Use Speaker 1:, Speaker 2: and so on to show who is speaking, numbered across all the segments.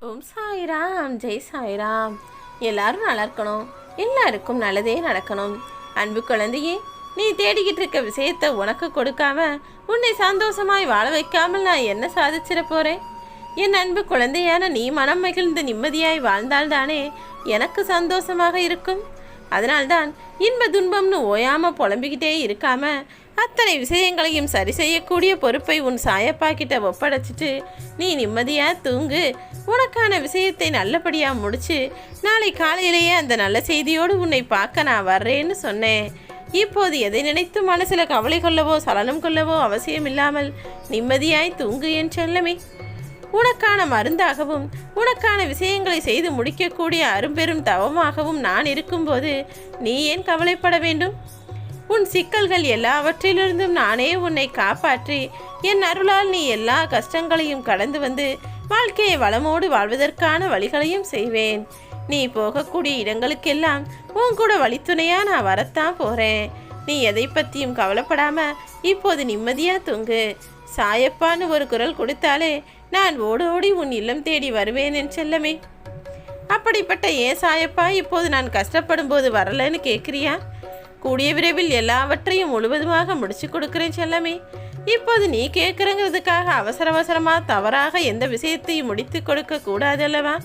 Speaker 1: ஓம் சாய்ராம், ஜெய் சாய்ராம். எல்லாரும் நல்லா இருக்கணும், எல்லாருக்கும் நல்லதே நடக்கணும். அன்பு குழந்தையே, நீ தேடிக்கிட்டு இருக்க விஷயத்தை உனக்கு கொடுக்காம உன்னை சந்தோஷமாய் வாழ வைக்காமல் நான் என்ன சாதிச்சிட போறேன்? என் அன்பு குழந்தையான நீ மனம் மகிழ்ந்து நிம்மதியாய் வாழ்ந்தால்தானே எனக்கு சந்தோஷமாக இருக்கும். அதனால்தான் இன்ப துன்பம்னு ஓயாம புலம்பிக்கிட்டே இருக்காம அத்தனை விஷயங்களையும் சரி செய்யக்கூடிய பொறுப்பை உன் சாயப்பா கிட்ட ஒப்படைச்சிட்டு நீ நிம்மதியா தூங்கு. உனக்கான விஷயத்தை நல்லபடியா முடிச்சு நாளை காலையிலேயே அந்த நல்ல செய்தியோடு உன்னை பார்க்க நான் வர்றேன்னு சொன்னேன். இப்போது எதை நினைத்து மனசுல கவலை கொள்ளவோ சலனம் கொள்ளவோ அவசியம் இல்லாமல் நிம்மதியாய் தூங்கு என் செல்லமே. உனக்கான மருந்தாகவும் உனக்கான விஷயங்களை செய்து முடிக்கக்கூடிய அரும்பெரும் தவமாகவும் நான் இருக்கும்போது நீ ஏன் கவலைப்பட வேண்டும்? உன் சிக்கல்கள் எல்லாவற்றிலிருந்தும் நானே உன்னை காப்பாற்றி என் அருளால் நீ எல்லா கஷ்டங்களையும் கடந்து வந்து வாழ்க்கையை வளமோடு வாழ்வதற்கான வழிகளையும் செய்வேன். நீ போகக்கூடிய இடங்களுக்கெல்லாம் உன் கூட வழித்துணையா நான் வரத்தான் போறேன். நீ எதை பற்றியும் கவலைப்படாம இப்போது நிம்மதியா தூங்கு. சாயப்பான்னு ஒரு குரல் கொடுத்தாலே நான் ஓடோடி உன் இல்லம் தேடி வருவேன் என் செல்லமே. அப்படிப்பட்ட ஏன் சாயப்பா இப்போது நான் கஷ்டப்படும் போது வரலன்னு கேட்குறியா? கூடிய விரைவில் எல்லாவற்றையும் முழுவதுமாக முடிச்சு கொடுக்குறேன் செல்லமே. இப்போது நீ கேட்குறங்கிறதுக்காக அவசரமாக தவறாக எந்த விஷயத்தையும் முடித்து கொடுக்க கூடாது அல்லவா?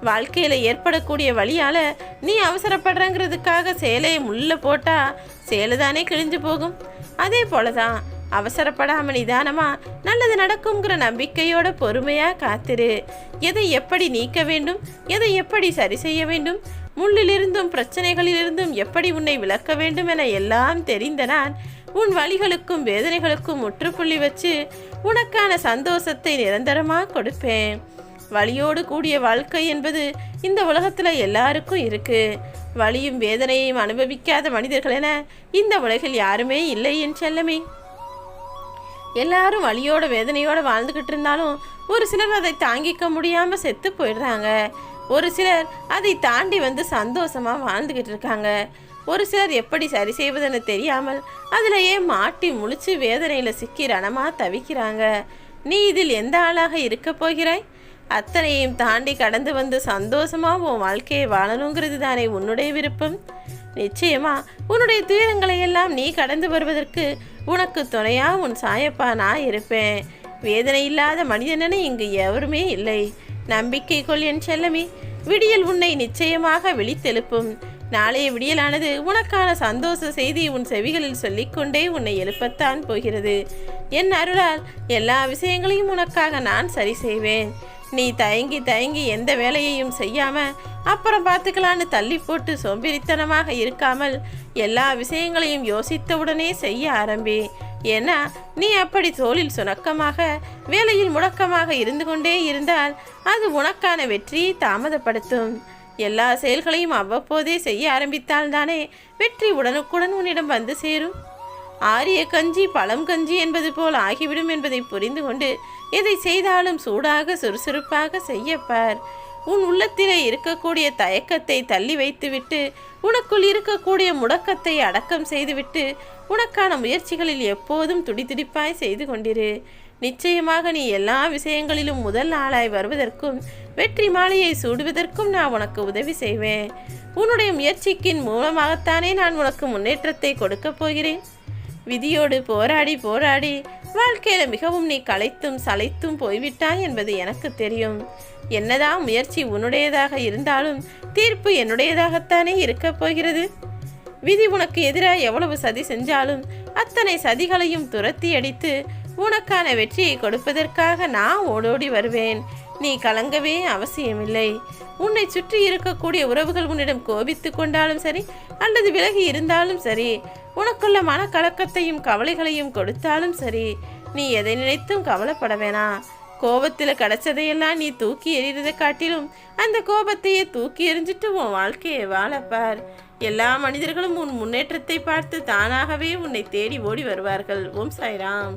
Speaker 1: வாழ்க்கையில் ஏற்படக்கூடிய வழியால் நீ அவசரப்படுறங்கிறதுக்காக சேலையை முள்ள போட்டா சேலை தானே கிழிஞ்சு போகும். அதே போலதான் அவசரப்படாமல் நிதானமா நல்லது நடக்குங்கிற நம்பிக்கையோட பொறுமையா காத்திரு. எதை எப்படி நீக்க வேண்டும், எதை எப்படி சரி செய்ய வேண்டும், முள்ளிலிருந்தும் பிரச்சனைகளிலிருந்தும் எப்படி உன்னை விளக்க வேண்டும் என எல்லாம் தெரிந்த நான் உன் வலிகளுக்கும் வேதனைகளுக்கும் முற்றுப்புள்ளி வச்சு உனக்கான சந்தோஷத்தை நிரந்தரமாக கொடுப்பேன். வலியோடு கூடிய வாழ்க்கை என்பது இந்த உலகத்துல எல்லாருக்கும் இருக்கு. வலியும் வேதனையையும் அனுபவிக்காத மனிதர்கள் என இந்த உலகில் யாருமே இல்லை என் செல்லமே. எல்லாரும் வலியோட வேதனையோட வாழ்ந்துக்கிட்டு இருந்தாலும் ஒரு சிலர் அதை தாங்கிக்க முடியாம செத்து போயிடுறாங்க. ஒரு சிலர் அதை தாண்டி வந்து சந்தோஷமா வாழ்ந்துக்கிட்டு இருக்காங்க. ஒரு சிலர் எப்படி சரி செய்வதுன்னு தெரியாமல் அதிலேயே மாட்டி முழிச்சு வேதனையில சிக்கி ரணமா தவிக்கிறாங்க. நீ இதில் எந்த ஆளாக இருக்க போகிறாய்? அத்தனையும் தாண்டி கடந்து வந்து சந்தோஷமா உன் வாழ்க்கையை வாழணுங்கிறது தானே உன்னுடைய விருப்பம். நிச்சயமா உன்னுடைய துயரங்களை எல்லாம் நீ கடந்து வருவதற்கு உனக்கு துணையா உன் சாயப்பா நான் இருப்பேன். வேதனை இல்லாத மனிதனே இங்கு எவருமே இல்லை. நம்பிக்கை கொள் என் செல்லமே. விடியல் உன்னை நிச்சயமாக விழித்தெழுப்பும். நாளைய விடியலானது உனக்கான சந்தோஷ செய்தி உன் செவிகளில் சொல்லிக்கொண்டே உன்னை எழுப்பத்தான் போகிறது. என் அருளால் எல்லா விஷயங்களையும் உனக்காக நான் சரி செய்வேன். நீ தயங்கி எந்த வேலையையும் செய்யாம அப்புறம் பார்த்துக்கலான்னு தள்ளி போட்டு சோம்பேறித்தனமாக இருக்காமல் எல்லா விஷயங்களையும் யோசித்தவுடனே செய்ய ஆரம்பி. ஏன்னா நீ அப்படி தோளில் சுணக்கமாக வேலையில் முடக்கமாக இருந்து கொண்டே இருந்தால் அது உனக்கான வெற்றியை தாமதப்படுத்தும். எல்லா செயல்களையும் அவ்வப்போதே செய்ய ஆரம்பித்தால் தானே வெற்றி உடனுக்குடன் உன்னிடம் வந்து சேரும். ஆரிய கஞ்சி பழம் கஞ்சி என்பது போல் ஆகிவிடும் என்பதை புரிந்து கொண்டு எதை செய்தாலும் சூடாக சுறுசுறுப்பாக செய்யப்பார். உன் உள்ளத்திலே இருக்கக்கூடிய தயக்கத்தை தள்ளி வைத்துவிட்டு உனக்குள் இருக்கக்கூடிய முடக்கத்தை அடக்கம் செய்துவிட்டு உனக்கான முயற்சிகளில் எப்போதும் துடிதுடிப்பாய் செய்து கொண்டிரு. நிச்சயமாக நீ எல்லா விஷயங்களிலும் முதல் ஆளாய் வருவதற்கும் வெற்றி மாலையை சூடுவதற்கும் நான் உனக்கு உதவி செய்வேன். உன்னுடைய முயற்சிக்கின் மூலமாகத்தானே நான் உனக்கு முன்னேற்றத்தை கொடுக்க போகிறேன். விதியோடு போராடி வாழ்க்கையில மிகவும் நீ களைத்தும் சளைத்தும் போய்விட்டாய் என்பது எனக்கு தெரியும். என்னதான் முயற்சி உன்னுடையதாக இருந்தாலும் தீர்ப்பு என்னுடையதாகத்தானே இருக்க போகிறது. விதி உனக்கு எதிராக எவ்வளவு சதி செஞ்சாலும் அத்தனை சதிகளையும் துரத்தி அடித்து உனக்கான வெற்றியை கொடுப்பதற்காக நான் ஓடோடி வருவேன். நீ கலங்கவே அவசியமில்லை. உன்னை சுற்றி இருக்கக்கூடிய உறவுகள் உன்னிடம் கோபித்து கொண்டாலும் சரி அல்லது விலகி இருந்தாலும் சரி, உனக்குள்ள மனக்கலக்கத்தையும் கவலைகளையும் கொடுத்தாலும் சரி, நீ எதை நினைத்தும் கவலைப்பட வேணாம். கோபத்தில் கிடைச்சதையெல்லாம் நீ தூக்கி எறிகிறதை காட்டிலும் அந்த கோபத்தையே தூக்கி எறிஞ்சிட்டு உன் வாழ்க்கையை வாழப்பார். எல்லா மனிதர்களும் உன் முன்னேற்றத்தை பார்த்து தானாகவே உன்னை தேடி ஓடி வருவார்கள். ஓம் சாய்ராம்.